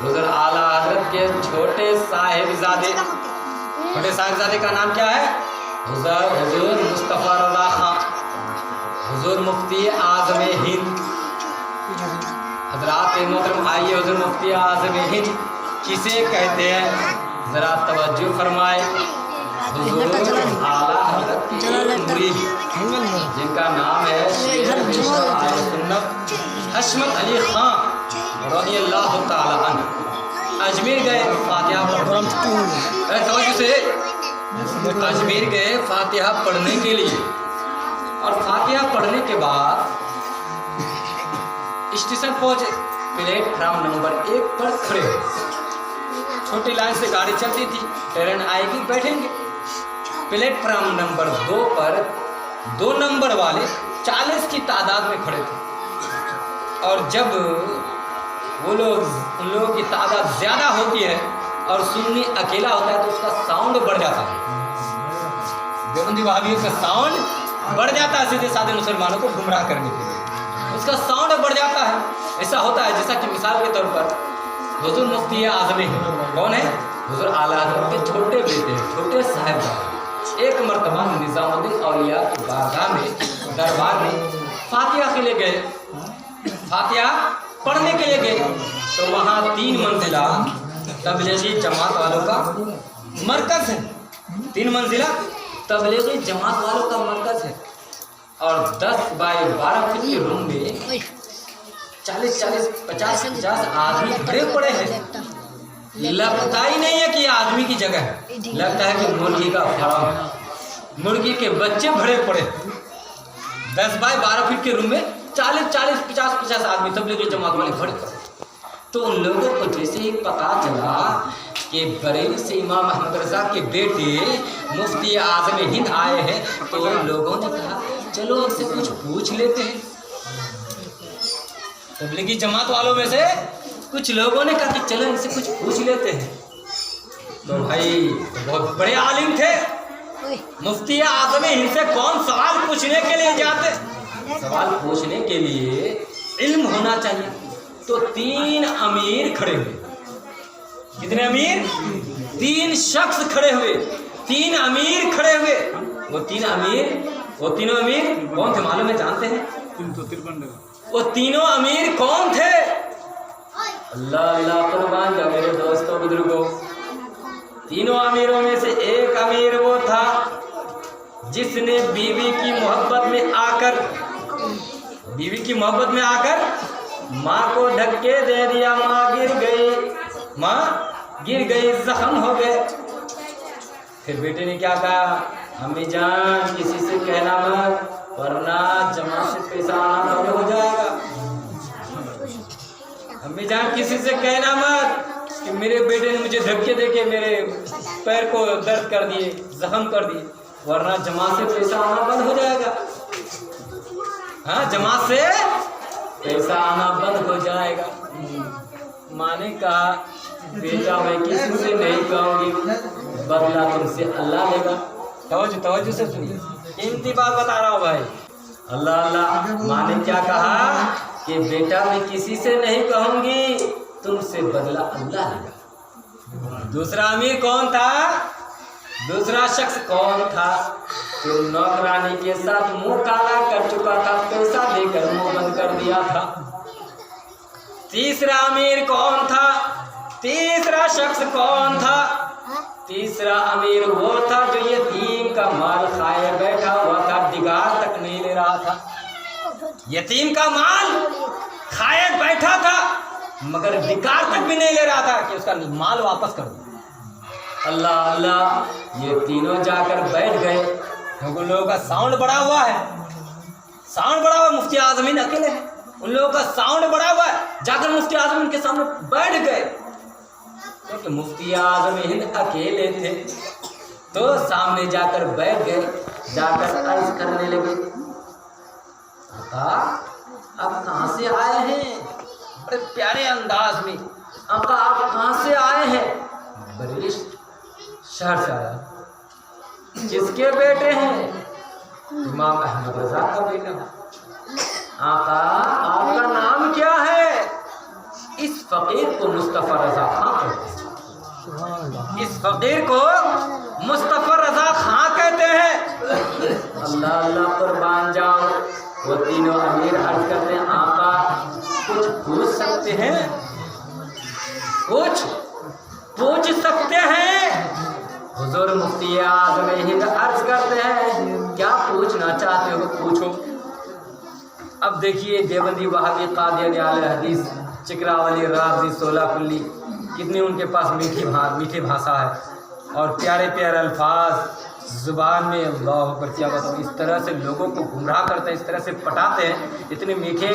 हुजूर आला हजरत के छोटे साहिबजादे का नाम क्या है? हुजूर मुस्तफ़ा रज़ा खां, हुजूर मुफ्ती आज़म हिंद। हजरात मोहतरम आइए, हुजूर मुफ्ती आज़म हिंद किसे कहते हैं ज़रा तवज्जो फरमाए। हुजूर आला हजरत के मुरीद जिनका नाम है शेख सुन्नत हशमत अली खां रज़ियल्लाहु ताला अन्हु अजमेर गए फातिहा अजमेर गए फातिहा पढ़ने के लिए। और फातिहा पढ़ने के बाद स्टेशन पहुंचे, प्लेटफार्म नंबर 1 पर खड़े हुए। छोटी लाइन से गाड़ी चलती थी, ट्रेन आएगी बैठेंगे। प्लेटफार्म नंबर 2 पर 2 नंबर वाले 40 की तादाद में खड़े थे। और जब उन लोगों की तादाद ज़्यादा होती है और सुन्नी अकेला होता है तो उसका साउंड बढ़ जाता है। देवबंदी वहाबियों का साउंड बढ़ जाता है सीधे साधे मुसलमानों को गुमराह करने के लिए, उसका साउंड बढ़ जाता है। ऐसा होता है जैसा कि मिसाल के तौर पर हुजूर मुफ्ती आज़म हिंद कौन है? हुजूर आला हज़रत के छोटे बेटे, छोटे साहिबजादे। एक मर्तबा निज़ामुद्दीन औलिया की बारगाह में, दरबार में फातिहा के लिए गए, फातिहा पढ़ने के लिए गए। तो वहाँ 3 मंजिला तबलीगी जमात वालों का मरकज़ है। 3 मंजिला तबलीगी जमात वालों का मरकज़ है। और 10 बाई 12 फीट के रूम में 40-40, 50-50 आदमी खड़े पड़े हैं। लगता ही नहीं है कि ये आदमी की जगह है, लगता है कि मुर्गी का फार्म है। मुर्गी के बच्चे भरे पड़े। 10 बाई 12 फीट के रूम में 40-40, 50-50 आदमी तबलीगी जमात वाले खड़े पड़े। तो उन लोगों को जैसे ही पता चला कि बरेली से इमाम अहमद रज़ा के बेटे मुफ्ती आज़म हिंद आए हैं, तो उन लोगों ने कहा चलो इनसे कुछ पूछ लेते हैं। तबलीगी जमात वालों में से कुछ लोगों ने कहा कि चलो इनसे कुछ पूछ लेते हैं। तो भाई बहुत बड़े आलिम थे, मुफ्ती आज़म हिंद से कौन सवाल पूछने के लिए जाते? सवाल पूछने के लिए इल्म होना चाहिए। तो 3 अमीर खड़े हुए। कितने अमीर? 3 शख्स खड़े हुए, 3 अमीर खड़े हुए। वो तीनों अमीर कौन थे मालूम है? जानते हैं? वो तीनों अमीर कौन थे? अल्लाह अल्लाह कुर्बान जा मेरे दोस्तों बुजुर्गों। तीनों अमीरों में से एक अमीर वो था जिसने बीवी की मोहब्बत में आकर माँ को धक्के दे दिया। माँ गिर गई, जख्म हो गए। फिर बेटे ने क्या कहा? अम्मी जान किसी से कहना मत, वरना जमा से पैसा आना बंद हो जाएगा। अम्मी जान किसी से कहना मत कि मेरे बेटे ने मुझे धक्के देके मेरे पैर को दर्द कर दिए, जख्म कर दिए, वरना जमा से पैसा आना बंद हो जाएगा। हाँ, जमा से पैसा आना बंद हो जाएगा। माँ ने कहा बेटा मैं किसी से नहीं कहूँगी, बदला तुमसे अल्लाह लेगा। तवज्जो से सुनिए, कीमती बात बता रहा हूँ भाई। अल्लाह अल्लाह। माँ ने क्या कहा कि बेटा मैं किसी से नहीं कहूँगी, तुमसे बदला अल्लाह लेगा। दूसरा अमीर कौन था? दूसरा शख्स कौन था? जो नौकरानी के साथ मुंह काला कर चुका था, पैसा देकर मुंह बंद कर दिया था। तीसरा अमीर कौन था? तीसरा शख्स कौन था? तीसरा अमीर वो था जो यतीम का माल खाए बैठा हुआ था, दिगार तक नहीं ले रहा था। यतीम का माल खाए बैठा था मगर दिगार तक भी नहीं ले रहा था कि उसका माल वापस कर दो। अल्लाह अल्लाह। ये तीनों जाकर बैठ गए। उन लोगों का साउंड बढ़ा हुआ है, मुफ्ती आज़म हिंद अकेले हैं, उन लोगों का साउंड बढ़ा हुआ है। जाकर मुफ्ती आज़म हिंद के सामने बैठ गए। क्योंकि मुफ्ती आज़म हिंद अकेले थे तो सामने जाकर बैठ गए। जाकर अर्ज करने लगे, आप कहाँ से आए हैं? बड़े प्यारे अंदाज में, आका आप कहाँ से आए हैं? बरेली शहर से आया। किसके बेटे हैं? इमाम अहमद रज़ा का बेटा। आका आपका नाम क्या है? इस فقیر کو مصطفیٰ رضا خاں کہتے ہیں، اس فقیر کو مصطفیٰ رضا خاں کہتے ہیں۔ اللہ اللہ قربان جاؤ، وہ تینوں امیر عرض کرتے ہیں آقا کچھ پوچھ سکتے ہیں، کچھ پوچھ سکتے ہیں؟ حضور مفتی اعظم ہند عرض کرتے ہیں کیا پوچھنا چاہتے ہو پوچھو۔ اب دیکھیے دیوبندی وہابی قادیانی اہل حدیث چکراولی رازی سولہ کلی کتنی ان کے پاس میٹھی بھاشا ہے اور پیارے پیارے الفاظ زبان میں، اللہ اکبر کیا بتاؤں، اس طرح سے لوگوں کو گمراہ کرتے ہیں، اس طرح سے پٹاتے ہیں، اتنے میٹھے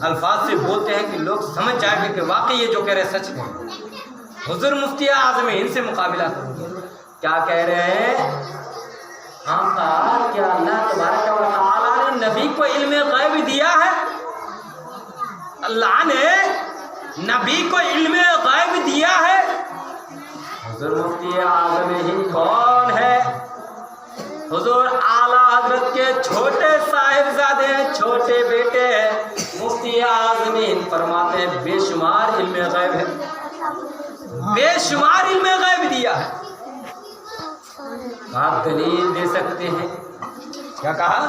الفاظ سے بولتے ہیں کہ لوگ سمجھ جائیں گے کہ واقعی یہ جو کہہ رہے سچ ہے۔ حضور مفتی اعظم ہند سے مقابلہ کریں گے، کیا کہہ رہے ہیں؟ آقا کیا اللہ تبارک و تعالیٰ نے نبی کو علم غیب دیا ہے؟ اللہ نے نبی کو علم غیب دیا ہے؟ حضور مفتی اعظم ہند کون ہے؟ حضور اعلیٰ حضرت کے چھوٹے صاحبزادے ہیں، چھوٹے بیٹے ہیں۔ مفتی اعظم ہند فرماتے ہیں بے شمار علم غیب ہے، بے شمار علم غیب دیا ہے۔ آپ دلیل دے سکتے ہیں؟ کیا کہا؟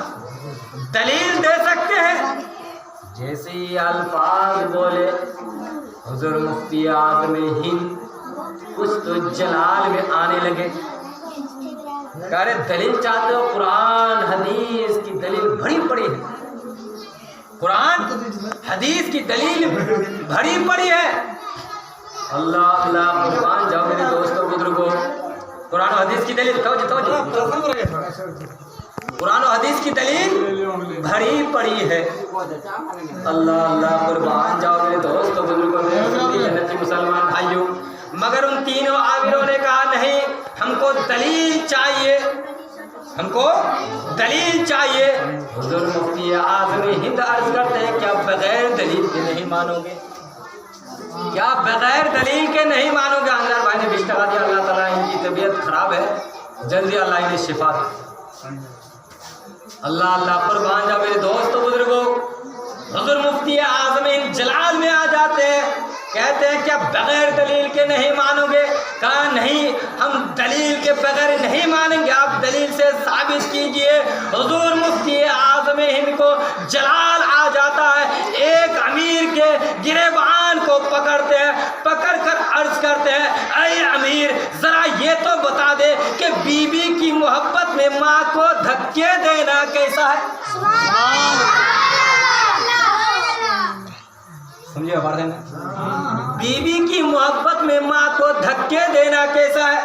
دلیل دے سکتے ہیں؟ جیسے ہی الفاظ بولے حضور مفتی اعظم ہند کچھ تو جلال میں آنے لگے، کہہ رہے دلیل چاہتے ہو؟ قرآن حدیث کی دلیل بھری پڑی ہے، قرآن حدیث کی دلیل بھری پڑی ہے۔ اللہ اللہ قربان جاؤ میرے دوستوں بزرگوں، قرآن و حدیث کی دلیل قرآن و حدیث کی دلیل بھری پڑی ہے۔ اللہ اللہ قربان جاؤ میرے دوستوں بزرگوں، جنتی مسلمان بھائیوں، مگر ان تینوں عابروں نے کہا نہیں، ہم کو دلیل چاہیے، ہم کو دلیل چاہیے۔ حضور مفتی اعظم ہند عرض کرتے ہیں کیا بغیر دلیل کے نہیں مانو گے؟ کیا بغیر دلیل کے نہیں مانو گے؟ انصار بھائی نے بشتغا دیا، اللہ تعالیٰ ان کی طبیعت خراب ہے، جلدی اللہ انہیں شفا دے۔ اللہ اللہ قربان جاؤ میرے دوستوں بزرگوں، حضور مفتی اعظم ہند جلال میں آ جاتے ہیں، کہتے ہیں کیا بغیر دلیل کے نہیں مانو گے؟ کہا نہیں، ہم دلیل کے بغیر نہیں مانیں گے، آپ دلیل سے ثابت کیجئے۔ حضور مفتی اعظم ہند کو جلال آ جاتا ہے، ایک امیر کے گریبان کو پکڑتے ہیں، پکڑ کر عرض کرتے ہیں اے امیر ذرا یہ تو بتا دے کہ بی بی کی محبت میں ماں کو دھکے دینا کیسا ہے؟ سمجھے ہمارے بی بی کی محبت میں ماں کو دھکے دینا کیسا ہے؟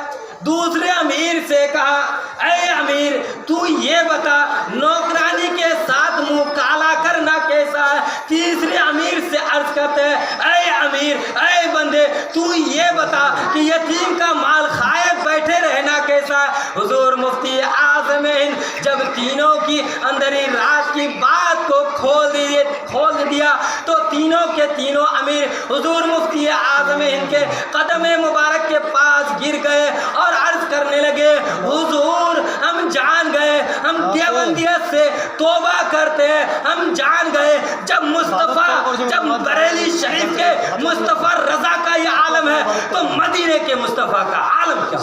دوسرے امیر سے کہا اے امیر تو یہ بتا نوکرانی کے ساتھ منہ کالا کرنا کیسا ہے؟ تیسرے امیر سے عرض کرتے ہیں اے امیر اے بندے تو یہ بتا کہ یتیم کا مال کھائے بیٹھے رہنا کیسا ہے؟ حضور مفتی اعظم ہند جب تینوں کی اندری رات کی بات کو کھول دیا تو تینوں کے تینوں امیر حضور مفتی اعظم ہند کے قدم مبارک کے پاس گر گئے اور عرض کرنے لگے حضور ہم جان گئے، ہم دیوبندیت سے توبہ کرتے ہیں، ہم جان گئے جب بریلی شریف کے مصطفیٰ رضا کا یہ عالم ہے تو مدینے کے مصطفیٰ کا عالم کیا؟